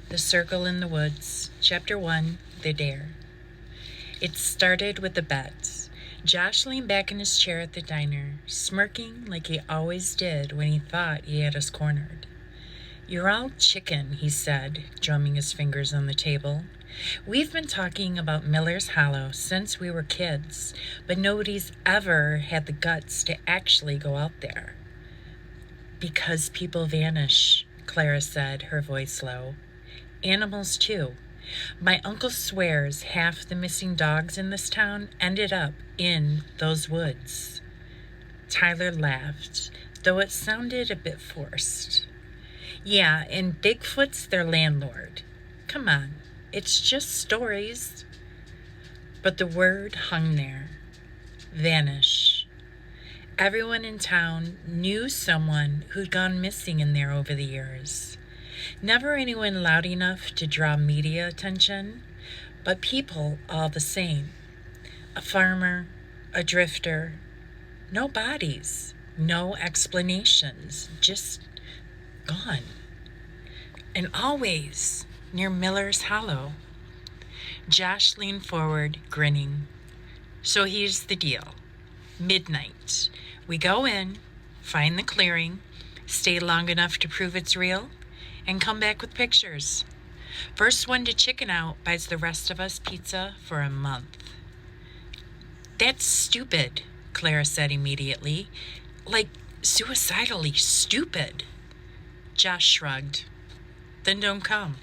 The Circle in the Woods, Chapter 1, The Dare. It started with a bet. Josh leaned back in his chair at the diner, smirking like he always did when he thought he had us cornered. "You're all chicken," he said, drumming his fingers on the table. "We've been talking about Miller's Hollow since we were kids, but nobody's ever had the guts to actually go out there." "Because people vanish," Clara said, her voice low. "Animals, too. My uncle swears half the missing dogs in this town ended up in those woods." Tyler laughed, though it sounded a bit forced. "Yeah, and Bigfoot's their landlord. Come on, it's just stories." But the word hung there. Vanish. Everyone in town knew someone who'd gone missing in there over the years. Never anyone loud enough to draw media attention, but people all the same. A farmer, a drifter, no bodies, no explanations, just gone. And always near Miller's Hollow. Josh leaned forward, grinning. "So here's the deal. Midnight. We go in, find the clearing, stay long enough to prove it's real, and come back with pictures. First one to chicken out buys the rest of us pizza for a month." "That's stupid," Clara said immediately. "Like, suicidally stupid." Josh shrugged. "Then don't come."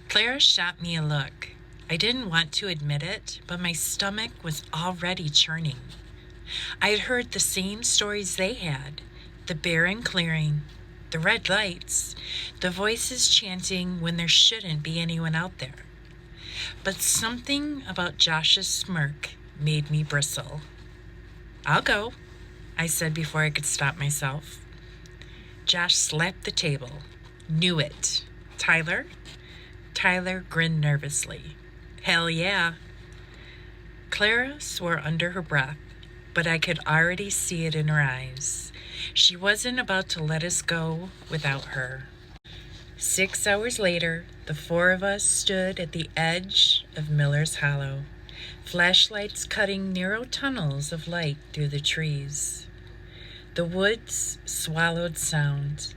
Clara shot me a look. I didn't want to admit it, but my stomach was already churning. I had heard the same stories they had. The barren clearing, the red lights, the voices chanting when there shouldn't be anyone out there. But something about Josh's smirk made me bristle. "I'll go," I said before I could stop myself. Josh slapped the table. "Knew it. Tyler?" Tyler grinned nervously. "Hell yeah." Clara swore under her breath, but I could already see it in her eyes. She wasn't about to let us go without her. 6 hours later, the four of us stood at the edge of Miller's Hollow, flashlights cutting narrow tunnels of light through the trees. The woods swallowed sound.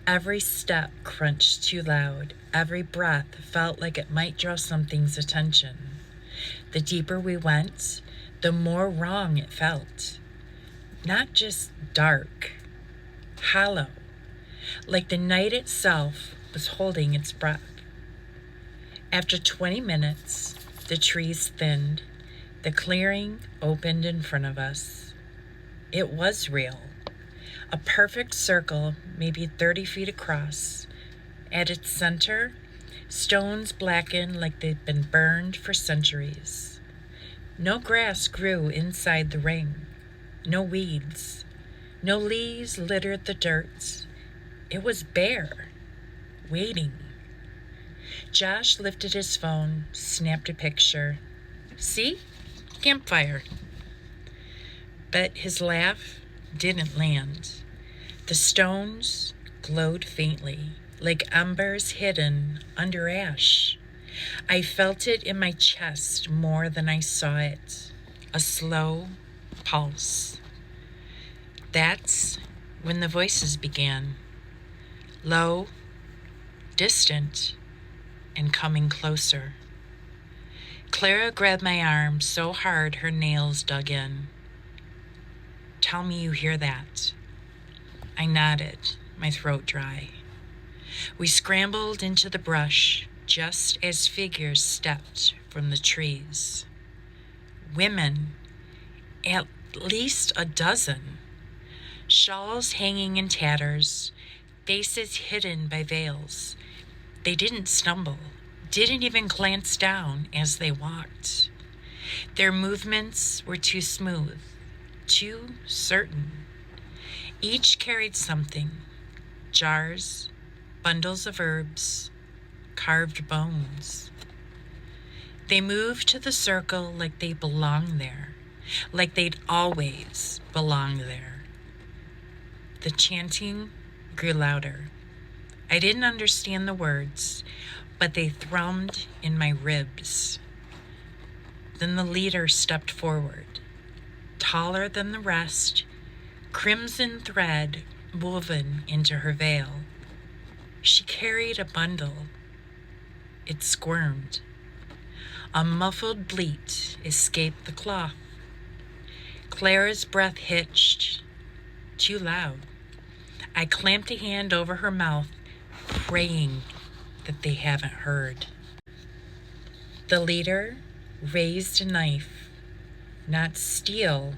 Every step crunched too loud. Every breath felt like it might draw something's attention. The deeper we went, the more wrong it felt. Not just dark, hollow, like the night itself was holding its breath. After 20 minutes, the trees thinned. The clearing opened in front of us. It was real. A perfect circle, maybe 30 feet across. At its center, stones blackened like they'd been burned for centuries. No grass grew inside the ring. No weeds. No leaves littered the dirt. It was bare, waiting. Josh lifted his phone, snapped a picture. "See? Campfire." But his laugh didn't land. The stones glowed faintly, like embers hidden under ash. I felt it in my chest more than I saw it. A slow pulse. That's when the voices began. Low, distant, and coming closer. Clara grabbed my arm so hard her nails dug in. "Tell me you hear that." I nodded, my throat dry. We scrambled into the brush just as figures stepped from the trees. Women, at least a dozen. Shawls hanging in tatters, faces hidden by veils. They didn't stumble, didn't even glance down as they walked. Their movements were too smooth, too certain. Each carried something: jars, bundles of herbs, carved bones. They moved to the circle like they belonged there, like they'd always belonged there. The chanting grew louder. I didn't understand the words, but they thrummed in my ribs. Then the leader stepped forward, taller than the rest, crimson thread woven into her veil. She carried a bundle. It squirmed. A muffled bleat escaped the cloth. Clara's breath hitched, too loud. I clamped a hand over her mouth, praying that they haven't heard. The leader raised a knife, not steel,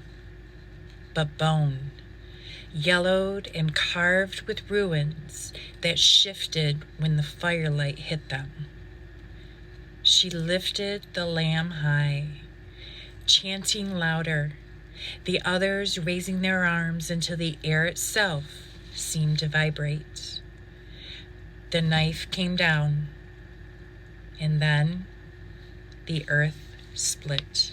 but bone, yellowed and carved with runes that shifted when the firelight hit them. She lifted the lamb high, chanting louder, the others raising their arms until the air itself seemed to vibrate. The knife came down, and then the earth split.